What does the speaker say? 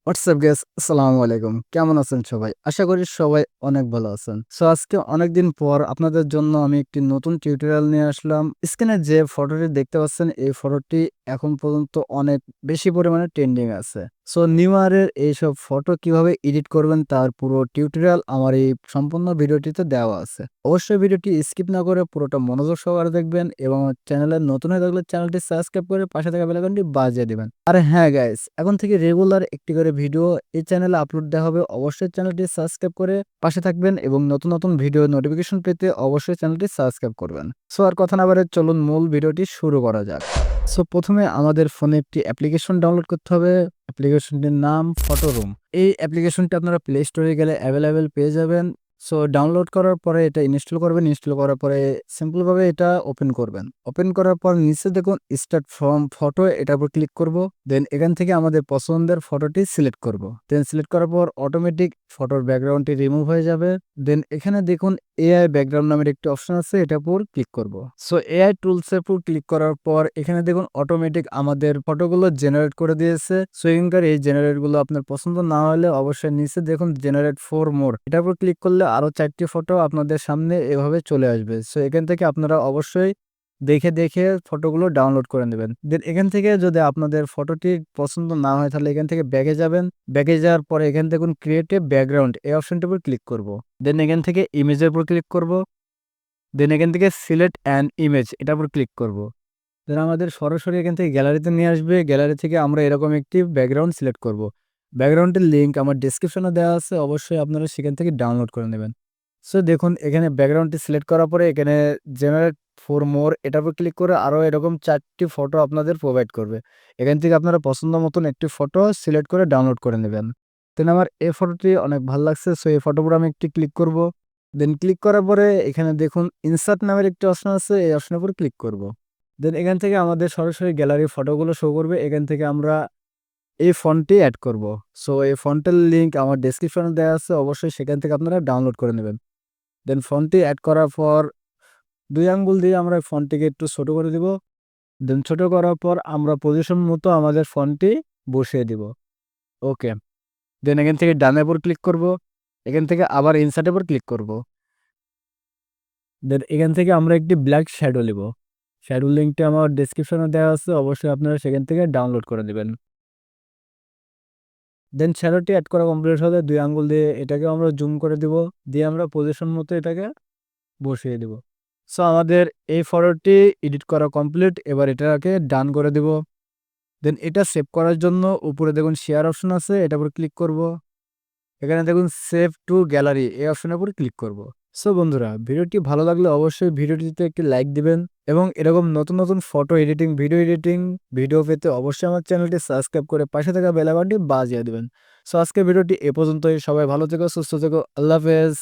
WhatsApp guys, আসসালামু আলাইকুম। কেমন আছেন সবাই? আশা করি সবাই অনেক ভালো আছেন। সো আজকে অনেকদিন পর আপনাদের জন্য আমি একটি নতুন টিউটোরিয়াল নিয়ে আসলাম। স্ক্রিনে যে ফটোটি দেখতে পাচ্ছেন এই ফটোটি এখন পর্যন্ত অনেক বেশি পরিমাণে ট্রেন্ডিং আছে। সো নিউ ইয়ারের এইসব ফটো কিভাবে এডিট করবেন তার পুরো টিউটোরিয়াল আমার এই সম্পূর্ণ ভিডিওটিতে দেওয়া আছে। অবশ্যই ভিডিওটি স্কিপ না করে পুরোটা মনোযোগ সহকারে দেখবেন এবং চ্যানেলে নতুন হয়ে থাকলে চ্যানেলটি সাবস্ক্রাইব করে পাশে থাকা বেল আইকনটি বাজিয়ে দিবেন। আর হ্যাঁ গাইস, এখন থেকে রেগুলার একটি করে ভিডিও এই চ্যানেলে আপলোড দেওয়া হবে। অবশ্যই চ্যানেলটি সাবস্ক্রাইব করে পাশে থাকবেন এবং নতুন নতুন ভিডিও নোটিফিকেশন পেতে অবশ্যই চ্যানেলটি সাবস্ক্রাইব করবেন। সো আর কথা না বাড়িয়ে চলুন মূল ভিডিওটি শুরু করা যাক। সো প্রথমে আমাদের ফোনে একটি অ্যাপ্লিকেশন ডাউনলোড করতে হবে। অ্যাপ্লিকেশনটির নাম ফটোরুম। এই অ্যাপ্লিকেশনটি আপনারা প্লে স্টোরে গেলে অ্যাভেলেবেল পেয়ে যাবেন। সো ডাউনলোড করার পরে এটা ইনস্টল করবেন। ইনস্টল করার পরে সিম্পল ভাবে এটা ওপেন করবেন। ওপেন করার পর নিচে দেখুন স্টার্ট ফ্রম ফটো, এটার উপর ক্লিক করব। দেন এখান থেকে আমাদের পছন্দের ফটোটি সিলেক্ট করব। দেন সিলেক্ট করার পর অটোমেটিক ফটোর ব্যাকগ্রাউন্ডটি রিমুভ হয়ে যাবে। দেন এখানে দেখুন এআই ব্যাকগ্রাউন্ড নামের একটি অপশন আছে, এটার উপর ক্লিক করব। সো এআই টুলস এর উপর ক্লিক করার পর এখানে দেখুন অটোমেটিক আমাদের ফটোগুলো জেনারেট করে দিয়েছে। সো এখানকার এই জেনারেট গুলো আপনার পছন্দ না হলে অবশ্যই নিচে দেখুন জেনারেট ফর মোর, এটার উপর ক্লিক করলে আরো 4টি ফটো আপনাদের সামনে এভাবে চলে আসবে। সো এখান থেকে আপনারা অবশ্যই দেখে দেখে ফটোগুলো ডাউনলোড করে নেবেন। দেন এখান থেকে যদি আপনাদের ফটোটি পছন্দ না হয় তাহলে এখান থেকে ব্যাকে যাবেন। ব্যাকে যাওয়ার পরে এখান থেকে ক্রিয়েট এ ব্যাকগ্রাউন্ড এই অপশনটির উপর ক্লিক করব। দেন এখান থেকে ইমেজের উপর ক্লিক করব। দেন এখান থেকে সিলেক্ট অ্যান ইমেজ এটার উপর ক্লিক করব। দেন আমাদের সরাসরি এখান থেকে গ্যালারিতে নিয়ে আসবে। গ্যালারি থেকে আমরা এরকম একটি ব্যাকগ্রাউন্ড সিলেক্ট করব। ব্যাকগ্রাউন্ডের লিঙ্ক আমার ডেসক্রিপশনে দেওয়া আছে, অবশ্যই আপনারা সেখান থেকে ডাউনলোড করে নেবেন। সো দেখুন এখানে ব্যাকগ্রাউন্ডটি সিলেক্ট করার পরে এখানে জেনারেট ফর মোর এটার উপর ক্লিক করে আরও এরকম 4টি ফটো আপনাদের প্রোভাইড করবে। এখান থেকে আপনারা পছন্দ মতন একটি ফটো সিলেক্ট করে ডাউনলোড করে নেবেন। দেন আমার এই ফটোটি অনেক ভালো লাগছে, সো এই ফটোর উপর আমি একটি ক্লিক করব। দেন ক্লিক করার পরে এখানে দেখুন ইনসার্ট নামের একটি অপশন আছে, এই অপশনের উপর ক্লিক করব। দেন এখান থেকে আমাদের সরাসরি গ্যালারির ফটোগুলো শো করবে। এখান থেকে আমরা এই ফন্টটি অ্যাড করব। সো এই ফন্টের লিঙ্ক আমার ডেসক্রিপশনে দেওয়া আছে, অবশ্যই সেখান থেকে আপনারা ডাউনলোড করে নেবেন। দেন ফন্টটি অ্যাড করার পর 2 আঙ্গুল দিয়ে আমরা ফন্টটিকে একটু ছোট করে দিব। দেন ছোট করার পর আমরা পজিশন মতো আমাদের ফন্টটি বসিয়ে দিব। ওকে। দেন এখান থেকে ডানের উপর ক্লিক করব। এখান থেকে আবার ইনসার্টের উপর ক্লিক করব। দেন এখান থেকে আমরা একটি ব্ল্যাক শ্যাডো নিব। শ্যাডো লিঙ্কটা আমার ডেসক্রিপশনে দেওয়া আছে, অবশ্যই আপনারা সেখান থেকে ডাউনলোড করে নেবেন। দেন শ্যাডোটি অ্যাড করা কমপ্লিট হলে 2 আঙ্গুল দিয়ে এটাকে আমরা জুম করে দিব। দিয়ে আমরা পজিশন মতো এটাকে বসিয়ে দিব। সো আমাদের এই ফটোটি এডিট করা কমপ্লিট। এবার এটাকে ডান করে দিব। দেন এটা সেভ করার জন্য উপরে দেখুন শেয়ার অপশন আছে, এটার উপর ক্লিক করব। এখানে দেখুন সেভ টু গ্যালারি এই অপশনের উপর ক্লিক করব। সো বন্ধুরা, ভিডিওটি ভালো লাগলে অবশ্যই ভিডিওটিতে একটি লাইক দিবেন এবং এরকম নতুন নতুন ফটো এডিটিং ভিডিও পেতে অবশ্যই আমার চ্যানেলটি সাবস্ক্রাইব করে পাশে থাকা বেল আইকনটি বাজিয়ে দিবেন। সো আজকে ভিডিওটি এ পর্যন্তই। সবাই ভালো থেকো, সুস্থ থেকো। আল্লাহ হাফেজ।